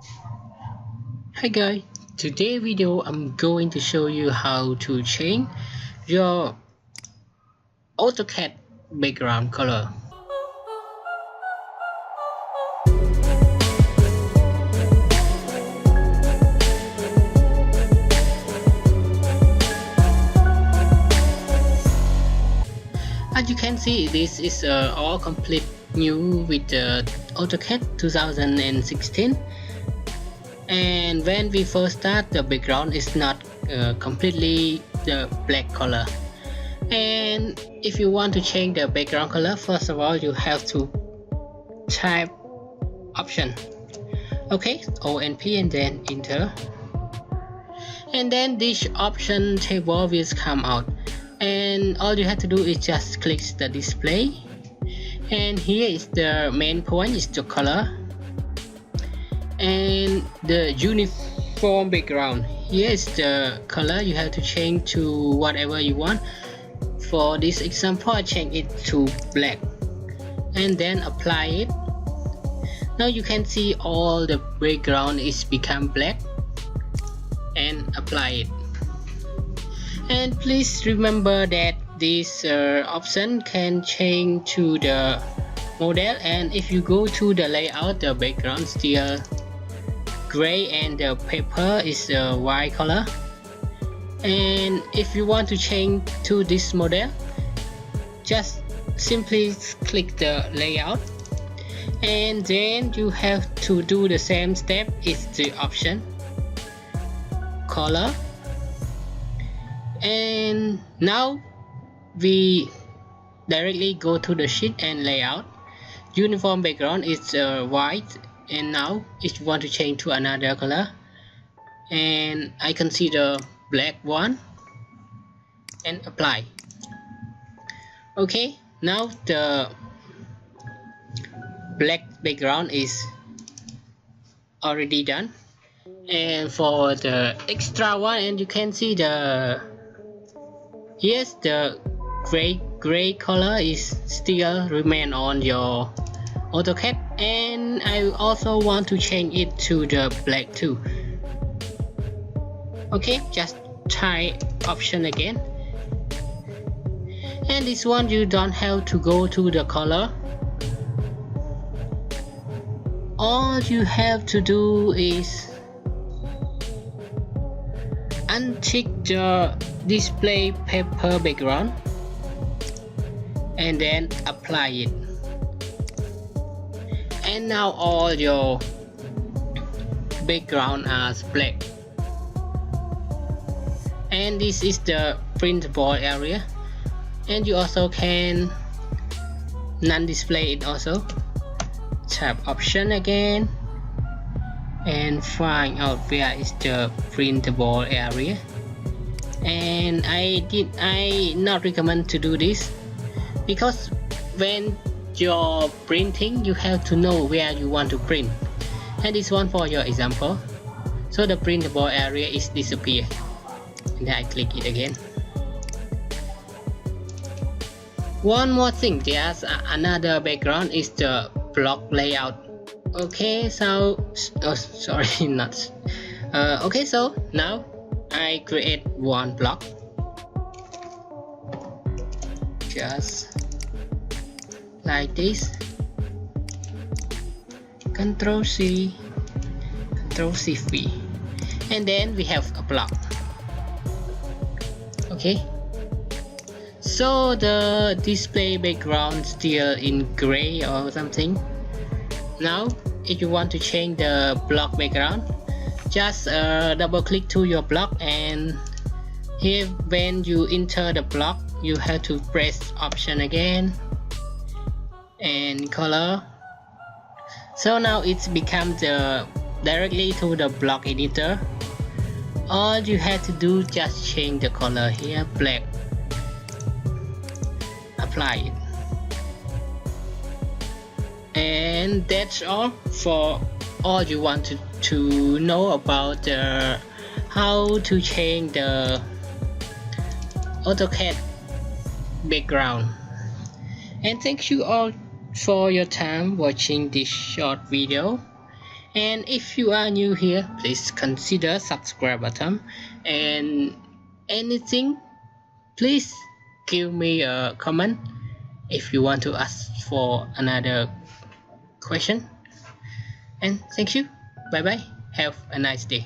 Hi guys, today video I'm going to show you how to change your AutoCAD background color. As you can see, this is all complete new with AutoCAD 2016. And when we first start, the background is not completely the black color. And if you want to change the background color, first of all you have to type option, okay, ONP, and then enter, and then this option table will come out, and all you have to do is just click the display, and here is the main point, is the color and the uniform background. Here is the color, you have to change to whatever you want. For this example, I change it to black and then apply it. Now you can see all the background is become black, and apply it. And please remember that this option can change to the model, and if you go to the layout, the background still gray and the paper is a white color. And if you want to change to this model, just simply click the layout, and then you have to do the same step. Is the option color, and now we directly go to the sheet and layout. Uniform background is white, and now if you want to change to another color, and I consider black one, and apply. Okay, now the black background is already done. And for the extra one, and you can see the yes, the gray color is still remain on your AutoCAD, and I also want to change it to the black too. Okay, just try option again, and this one you don't have to go to the color. All you have to do is untick the display paper background and then apply it, and now all your background are black. And this is the printable area, and you also can non-display it also. Tap option again and find out where is the printable area. And I not recommend to do this, because when you're printing you have to know where you want to print. And this one for your example, so the printable area is disappear, and then I click it again. One more thing, there's another background, is the block layout. Okay, so sorry, not okay, so now I create one block, just like this. Control C, Control Shift V, and then we have a block. Okay, so the display background still in gray or something. Now if you want to change the block background, just double click to your block, and here when you enter the block you have to press option again and color. So now it's become directly to the block editor. All you have to do just change the color here, black, apply it, and that's all for all you want to know about how to change the AutoCAD background. And thank you all for your time watching this short video, And if you are new here, please consider subscribe button, and anything, please give me a comment if you want to ask for another question. And thank you. Bye bye. Have a nice day.